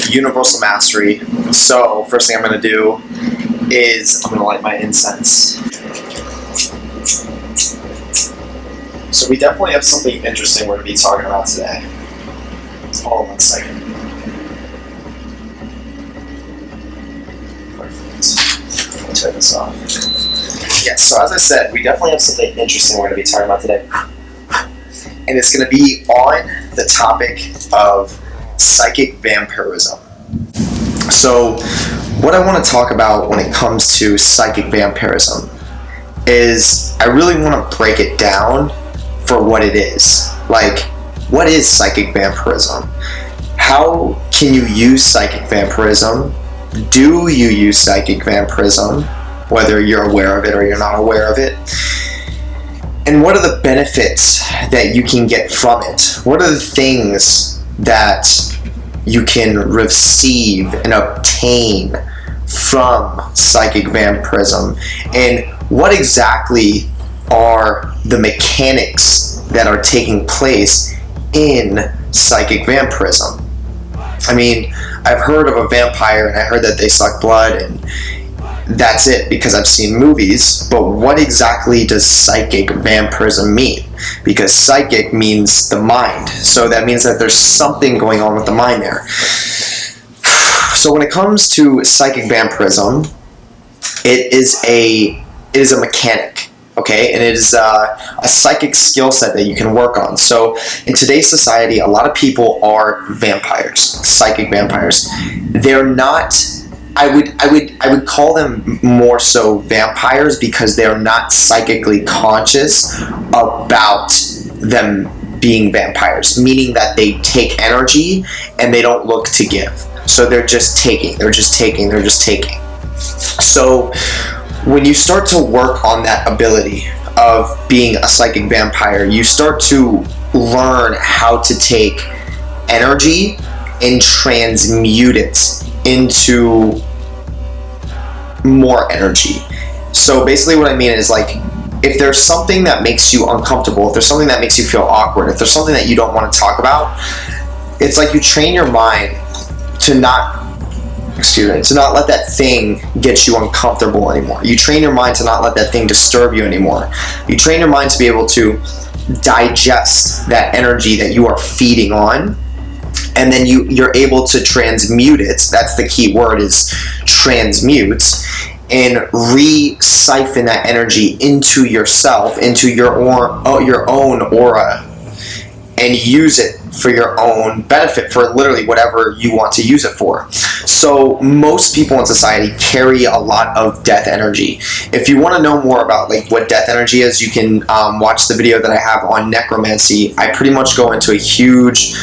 universal mastery. So first thing I'm going to do is I'm going to light my incense. So we definitely have something interesting we're going to be talking about today. Hold on one second. Perfect. I'll turn this off. Yes, so as I said, we definitely have something interesting we're going to be talking about today. And it's going to be on the topic of psychic vampirism. So what I want to talk about when it comes to psychic vampirism is I really want to break it down for what it is. Like, what is psychic vampirism? How can you use psychic vampirism? Do you use psychic vampirism, whether you're aware of it or you're not aware of it? And what are the benefits that you can get from it? What are the things that you can receive and obtain from psychic vampirism? And what exactly are the mechanics that are taking place in psychic vampirism? I mean, I've heard of a vampire and I heard that they suck blood and that's it because I've seen movies, but what exactly does psychic vampirism mean? Because psychic means the mind, so that means that there's something going on with the mind there. So when it comes to psychic vampirism, it is a mechanic, okay, and it is a psychic skill set that you can work on. So in today's society, a lot of people are vampires, psychic vampires. They're not. I would call them more so vampires because they're not psychically conscious about them being vampires, meaning that they take energy and they don't look to give. So they're just taking. So when you start to work on that ability of being a psychic vampire, you start to learn how to take energy and transmute it into more energy. So basically what I mean is, like, if there's something that makes you uncomfortable, if there's something that makes you feel awkward, if there's something that you don't want to talk about, it's like you train your mind to not let that thing get you uncomfortable anymore. You train your mind to not let that thing disturb you anymore. You train your mind to be able to digest that energy that you are feeding on, and then you're able to transmute it. That's the key word, is transmute, and re-siphon that energy into yourself, into your own aura, and use it for your own benefit, for literally whatever you want to use it for. So most people in society carry a lot of death energy. If you want to know more about like what death energy is, you can watch the video that I have on necromancy. I pretty much go into a huge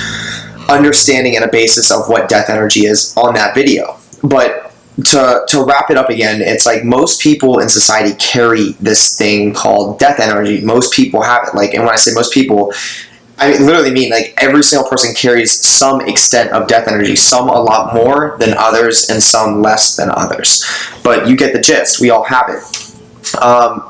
understanding and a basis of what death energy is on that video. But to wrap it up again, it's like most people in society carry this thing called death energy. Most people have it. Like, and when I say most people, I literally mean like every single person carries some extent of death energy, some a lot more than others and some less than others. But you get the gist. We all have it.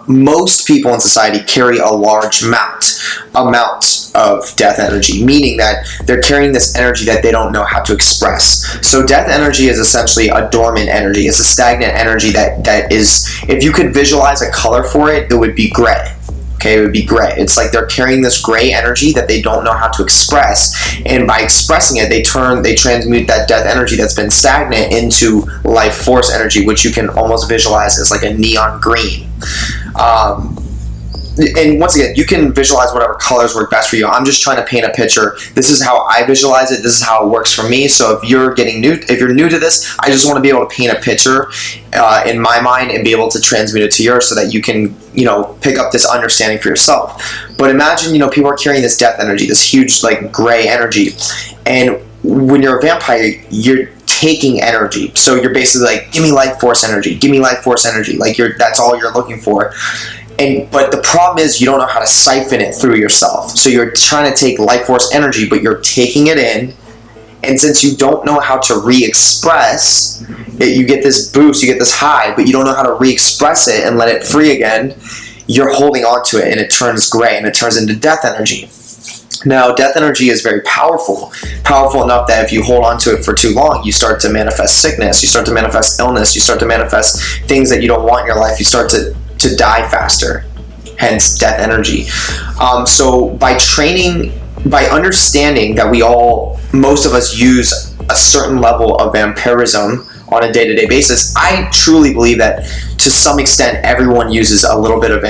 Most people in society carry a large amount of death energy, meaning that they're carrying this energy that they don't know how to express. So death energy is essentially a dormant energy. It's a stagnant energy that is, if you could visualize a color for it, it would be gray. Okay, it would be gray. It's like they're carrying this gray energy that they don't know how to express, and by expressing it, they transmute that death energy that's been stagnant into life force energy, which you can almost visualize as like a neon green. And once again, you can visualize whatever colors work best for you. I'm just trying to paint a picture. This is how I visualize it. This is how it works for me. So if you're new to this, I just want to be able to paint a picture in my mind and be able to transmute it to yours so that you can, pick up this understanding for yourself. But imagine, people are carrying this death energy, this huge like gray energy, and when you're a vampire, you're taking energy. So you're basically like, give me life force energy, give me life force energy. Like that's all you're looking for. But the problem is you don't know how to siphon it through yourself. So you're trying to take life force energy, but you're taking it in. And since you don't know how to re-express it, you get this boost, you get this high, but you don't know how to re-express it and let it free again. You're holding on to it, and it turns gray, and it turns into death energy. Now, death energy is very powerful enough that if you hold on to it for too long, you start to manifest sickness, you start to manifest illness, you start to manifest things that you don't want in your life, you start to die faster, hence death energy. So by understanding that most of us use a certain level of vampirism on a day-to-day basis, I truly believe that to some extent everyone uses a little bit of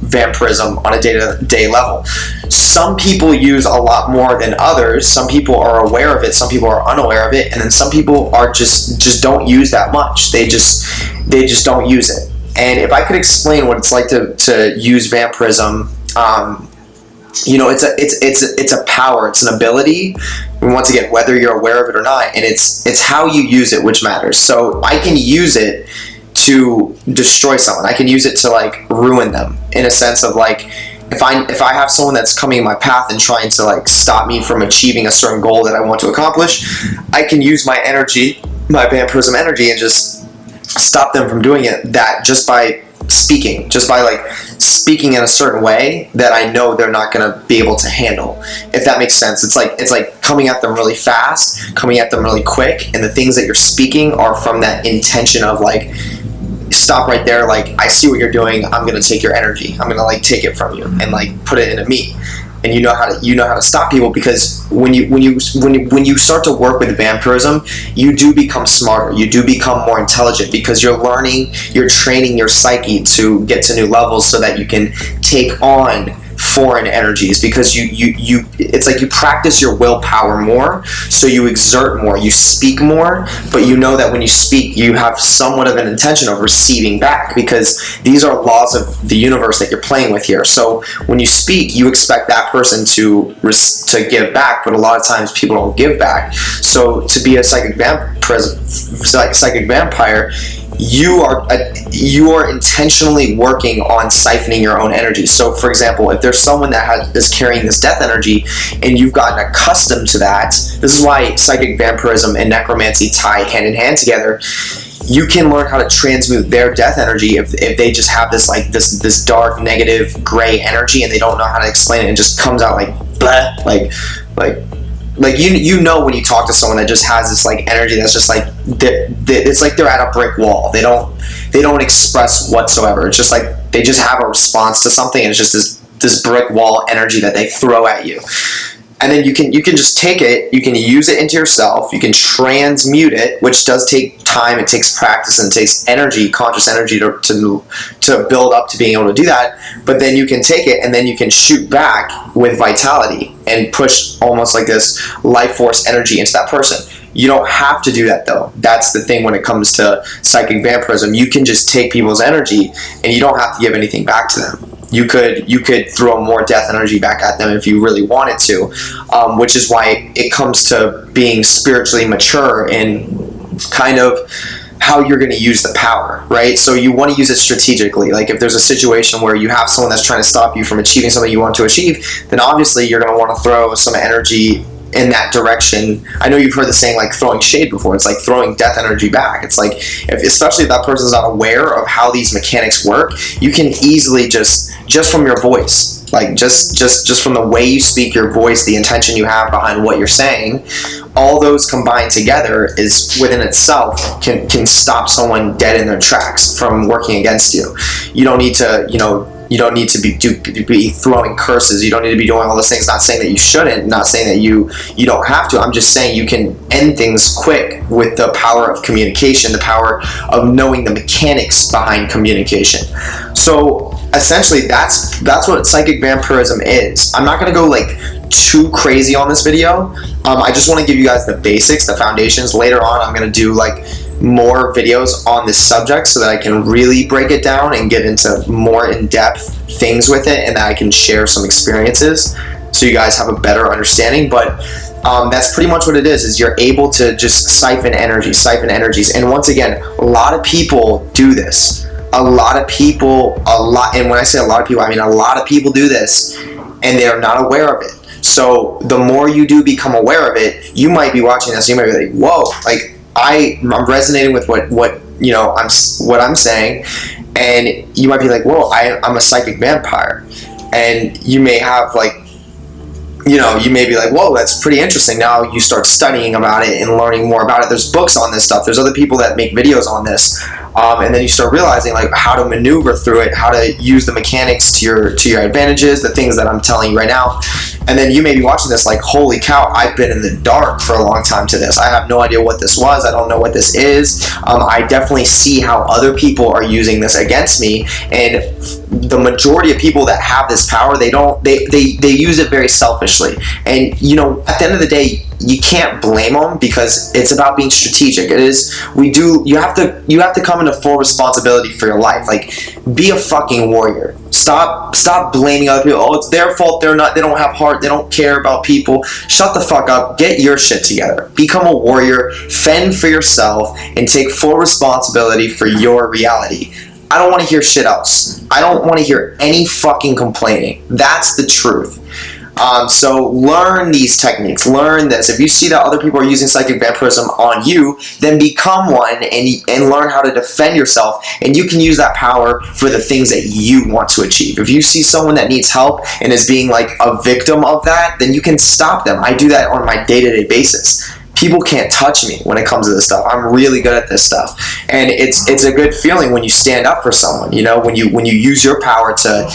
vampirism on a day-to-day level. Some people use a lot more than others. Some people are aware of it, some people are unaware of it, and then some people are just don't use that much. They just don't use it. And if I could explain what it's like to use vampirism, it's a power, it's an ability, and once again, whether you're aware of it or not, and it's how you use it which matters. So I can use it to destroy someone. I can use it to like ruin them, in a sense of like, if I have someone that's coming in my path and trying to like stop me from achieving a certain goal that I want to accomplish, I can use my energy, my vampirism energy, and just stop them from doing it. That just by speaking in a certain way that I know they're not going to be able to handle, if that makes sense. It's like coming at them really fast, coming at them really quick, and the things that you're speaking are from that intention of like, stop right there, like, I see what you're doing, I'm going to take your energy, I'm going to like take it from you and like put it into me. And you know how to stop people, because when you start to work with vampirism, you do become smarter, you do become more intelligent, because you're learning, you're training your psyche to get to new levels so that you can take on foreign energies, because it's like you practice your willpower more, so you exert more, you speak more, but you know that when you speak, you have somewhat of an intention of receiving back, because these are laws of the universe that you're playing with here. So when you speak, you expect that person to give back, but a lot of times people don't give back. So to be a psychic vampire, you are intentionally working on siphoning your own energy. So for example, if there's someone that is carrying this death energy and you've gotten accustomed to that, this is why psychic vampirism and necromancy tie hand in hand together. You can learn how to transmute their death energy if they just have this dark, negative, gray energy and they don't know how to explain it, and just comes out like blah, like you know when you talk to someone that just has this like energy that's just like it's like they're at a brick wall. They don't express whatsoever. It's just like they just have a response to something, and it's just this brick wall energy that they throw at you. And then you can just take it, you can use it into yourself, you can transmute it, which does take time, it takes practice, and it takes energy, conscious energy to build up to being able to do that. But then you can take it and then you can shoot back with vitality and push almost like this life force energy into that person. You don't have to do that though. That's the thing when it comes to psychic vampirism. You can just take people's energy and you don't have to give anything back to them. You could throw more death energy back at them if you really wanted to, which is why it comes to being spiritually mature in kind of how you're going to use the power, right? So you want to use it strategically. Like if there's a situation where you have someone that's trying to stop you from achieving something you want to achieve, then obviously you're going to want to throw some energy in that direction. I know you've heard the saying like throwing shade before. It's like throwing death energy back. It's like, especially if that person's not aware of how these mechanics work, you can easily just from your voice, like just from the way you speak, your voice, the intention you have behind what you're saying, all those combined together is within itself can stop someone dead in their tracks from working against you. You don't need to, you don't need to be throwing curses. You don't need to be doing all those things. Not saying that you shouldn't. Not saying that you don't have to. I'm just saying you can end things quick with the power of communication, the power of knowing the mechanics behind communication. So essentially, that's what psychic vampirism is. I'm not going to go like too crazy on this video. I just want to give you guys the basics, the foundations. Later on, I'm going to do like more videos on this subject so that I can really break it down and get into more in-depth things with it, and that I can share some experiences so you guys have a better understanding. But that's pretty much what it is you're able to just siphon energies. And once again, a lot of people do this. And when I say a lot of people, I mean a lot of people do this and they're not aware of it. So the more you do become aware of it, you might be watching this, you might be like, whoa, like I'm resonating with what I'm saying, and you might be like, whoa, I'm a psychic vampire, and you may have like, you may be like, whoa, that's pretty interesting. Now you start studying about it and learning more about it. There's books on this stuff. There's other people that make videos on this. And then you start realizing like how to maneuver through it, how to use the mechanics to your advantages, the things that I'm telling you right now. And then you may be watching this like, holy cow, I've been in the dark for a long time to this. I have no idea what this was. I don't know what this is. I definitely see how other people are using this against me. And the majority of people that have this power, they use it very selfishly. And at the end of the day, you can't blame them, because it's about being strategic. You have to come into full responsibility for your life. Like, be a fucking warrior. Stop blaming other people. Oh, it's their fault. They don't have heart. They don't care about people. Shut the fuck up. Get your shit together. Become a warrior. Fend for yourself and take full responsibility for your reality. I don't want to hear shit else. I don't want to hear any fucking complaining. That's the truth. So learn these techniques. Learn this. If you see that other people are using psychic vampirism on you, then become one and learn how to defend yourself. And you can use that power for the things that you want to achieve. If you see someone that needs help and is being like a victim of that, then you can stop them. I do that on my day-to-day basis. People can't touch me when it comes to this stuff. I'm really good at this stuff, and it's a good feeling when you stand up for someone. When you use your power to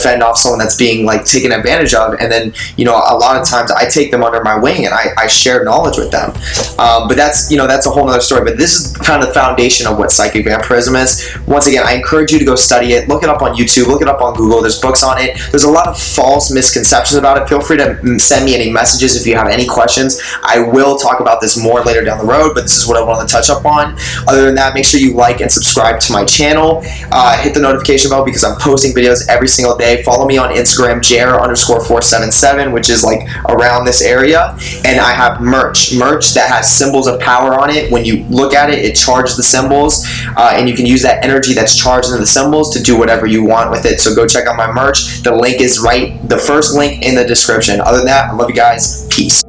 fend off someone that's being like taken advantage of, and then a lot of times I take them under my wing and I share knowledge with them. But that's a whole other story. But this is kind of the foundation of what psychic vampirism is. Once again, I encourage you to go study it. Look it up on YouTube. Look it up on Google. There's books on it. There's a lot of false misconceptions about it. Feel free to send me any messages if you have any questions. I will talk about this more later down the road, but this is what I wanted to touch up on. Other than that, make sure you like and subscribe to my channel. Hit the notification bell, because I'm posting videos every single day. Follow me on Instagram, jer_477, which is like around this area. And I have merch that has symbols of power on it. When you look at it, it charges the symbols, and you can use that energy that's charged in the symbols to do whatever you want with it. So go check out my merch. The link is the first link in the description. Other than that, I love you guys. Peace.